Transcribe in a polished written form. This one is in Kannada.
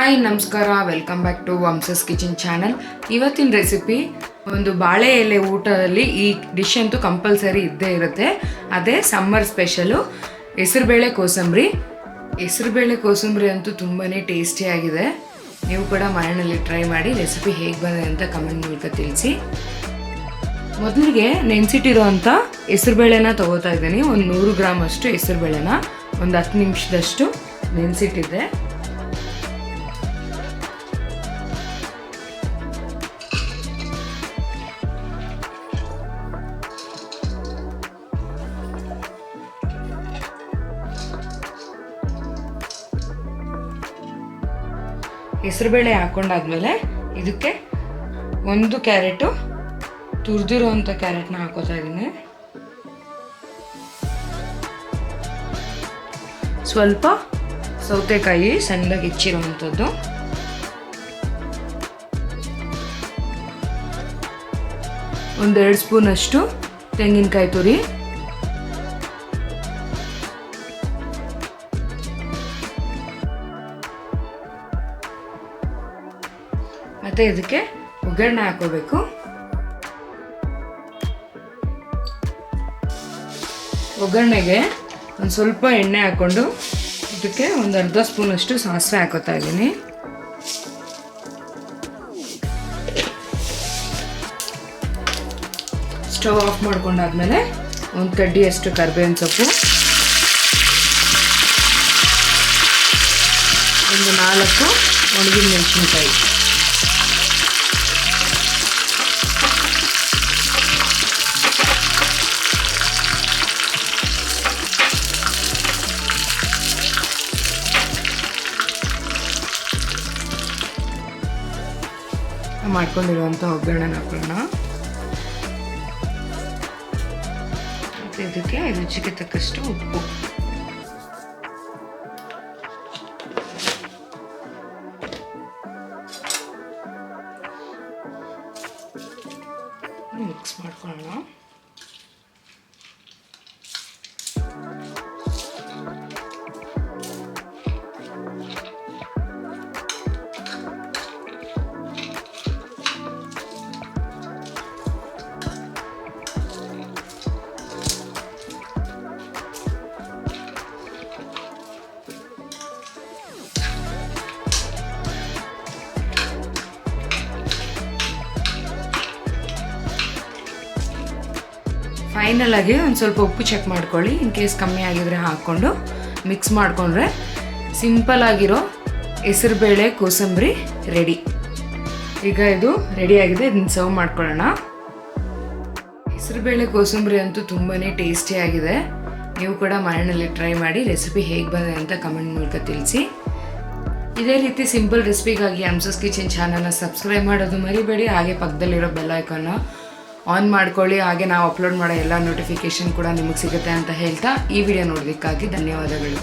ಹಾಯ್ ನಮಸ್ಕಾರ, ವೆಲ್ಕಮ್ ಬ್ಯಾಕ್ ಟು ವಂಸಸ್ ಕಿಚನ್ ಚಾನಲ್. ಇವತ್ತಿನ ರೆಸಿಪಿ ಒಂದು ಬಾಳೆ ಎಲೆ ಊಟದಲ್ಲಿ ಈ ಡಿಶ್ ಅಂತೂ ಕಂಪಲ್ಸರಿ ಇದ್ದೇ ಇರುತ್ತೆ. ಅದೇ ಸಮ್ಮರ್ ಸ್ಪೆಷಲು ಹೆಸರುಬೇಳೆ ಕೋಸಂಬರಿ. ಹೆಸರುಬೇಳೆ ಕೋಸಂಬರಿ ಅಂತೂ ತುಂಬಾ ಟೇಸ್ಟಿಯಾಗಿದೆ. ನೀವು ಕೂಡ ಮನೆಯಲ್ಲಿ ಟ್ರೈ ಮಾಡಿ ರೆಸಿಪಿ ಹೇಗೆ ಬಂದಿದೆ ಅಂತ ಕಮೆಂಟ್ ಮೂಲಕ ತಿಳಿಸಿ. ಮೊದಲಿಗೆ ನೆನೆಸಿಟ್ಟಿರೋವಂಥ ಹೆಸರುಬೇಳೆನ ತೊಗೋತಾ ಇದ್ದೀನಿ. ಒಂದು 100 ಗ್ರಾಮ್ ಅಷ್ಟು ಹೆಸರುಬೇಳೆನ ಒಂದು 10 ನಿಮಿಷದಷ್ಟು ನೆನೆಸಿಟ್ಟಿದ್ದೆ. ಹೆಸರುಬೇಳೆ ಹಾಕೊಂಡಾದ್ಮೇಲೆ ಇದಕ್ಕೆ 1 ಕ್ಯಾರೆಟು ತುರಿದಿರೋವಂಥ ಕ್ಯಾರೆಟ್ನ ಹಾಕೋತಾ ಇದ್ದೀನಿ. ಸ್ವಲ್ಪ ಸೌತೆಕಾಯಿ ಸಣ್ಣದಾಗಿ ಹೆಚ್ಚಿರೋವಂಥದ್ದು, ಒಂದು 2 ಸ್ಪೂನ್ ಅಷ್ಟು ತೆಂಗಿನಕಾಯಿ ತುರಿ, ಮತ್ತೆ ಇದಕ್ಕೆ ಒಗ್ಗರಣೆ ಹಾಕೋಬೇಕು. ಒಗ್ಗರಣೆಗೆ ಒಂದು ಸ್ವಲ್ಪ ಎಣ್ಣೆ ಹಾಕ್ಕೊಂಡು ಇದಕ್ಕೆ ಒಂದು ಅರ್ಧ ಸ್ಪೂನ್ ಅಷ್ಟು ಸಾಸಿವೆ ಹಾಕೋತಾ ಇದ್ದೀನಿ. ಸ್ಟವ್ ಆಫ್ ಮಾಡ್ಕೊಂಡಾದ್ಮೇಲೆ ಒಂದು ಕಡ್ಡಿಯಷ್ಟು ಕರಿಬೇವಿನ ಸೊಪ್ಪು, ಒಂದು 4 ಒಣಗಿದ ಮೆಣಸಿನಕಾಯಿ, ಮಾಡ್ಕೊಂಡಿರುವಂಥ ಒಗ್ಗರಣೆ ಹಾಕೋಣ. ಮತ್ತು ಇದಕ್ಕೆ ರುಚಿಗೆ ತಕ್ಕಷ್ಟು ಉಪ್ಪು, ಮಿಕ್ಸ್ ಮಾಡ್ಕೊಳ್ಳೋಣ. ಫೈನಲ್ ಆಗಿ ಒಂದು ಸ್ವಲ್ಪ ಉಪ್ಪು ಚೆಕ್ ಮಾಡ್ಕೊಳ್ಳಿ. ಇನ್ ಕೇಸ್ ಕಮ್ಮಿ ಆಗಿದ್ರೆ ಹಾಕ್ಕೊಂಡು ಮಿಕ್ಸ್ ಮಾಡಿಕೊಂಡ್ರೆ ಸಿಂಪಲ್ ಆಗಿರೋ ಹೆಸರುಬೇಳೆ ಕೋಸಂಬರಿ ರೆಡಿ. ಈಗ ಇದು ರೆಡಿಯಾಗಿದೆ, ಇದನ್ನ ಸರ್ವ್ ಮಾಡ್ಕೊಳ್ಳೋಣ. ಹೆಸರುಬೇಳೆ ಕೋಸಂಬರಿ ಅಂತೂ ತುಂಬಾ ಟೇಸ್ಟಿಯಾಗಿದೆ. ನೀವು ಕೂಡ ಮನೆಯಲ್ಲಿ ಟ್ರೈ ಮಾಡಿ ರೆಸಿಪಿ ಹೇಗೆ ಬಂದಿದೆ ಅಂತ ಕಮೆಂಟ್ ಮೂಲಕ ತಿಳಿಸಿ. ಇದೇ ರೀತಿ ಸಿಂಪಲ್ ರೆಸಿಪಿಗಾಗಿ ವಂಸಸ್ ಕಿಚನ್ ಚಾನಲ್ನ ಸಬ್ಸ್ಕ್ರೈಬ್ ಮಾಡೋದು ಮರಿಬೇಡಿ. ಹಾಗೆ ಪಕ್ಕದಲ್ಲಿರೋ ಬೆಲ್ ಐಕಾನ್ನ ಆನ್ ಮಾಡ್ಕೊಳ್ಳಿ. ಹಾಗೆ ನಾವು ಅಪ್ಲೋಡ್ ಮಾಡೋ ಎಲ್ಲ ನೋಟಿಫಿಕೇಷನ್ ಕೂಡ ನಿಮಗೆ ಸಿಗುತ್ತೆ ಅಂತ ಹೇಳ್ತಾ ಈ ವಿಡಿಯೋ ನೋಡೋದಕ್ಕಾಗಿ ಧನ್ಯವಾದಗಳು.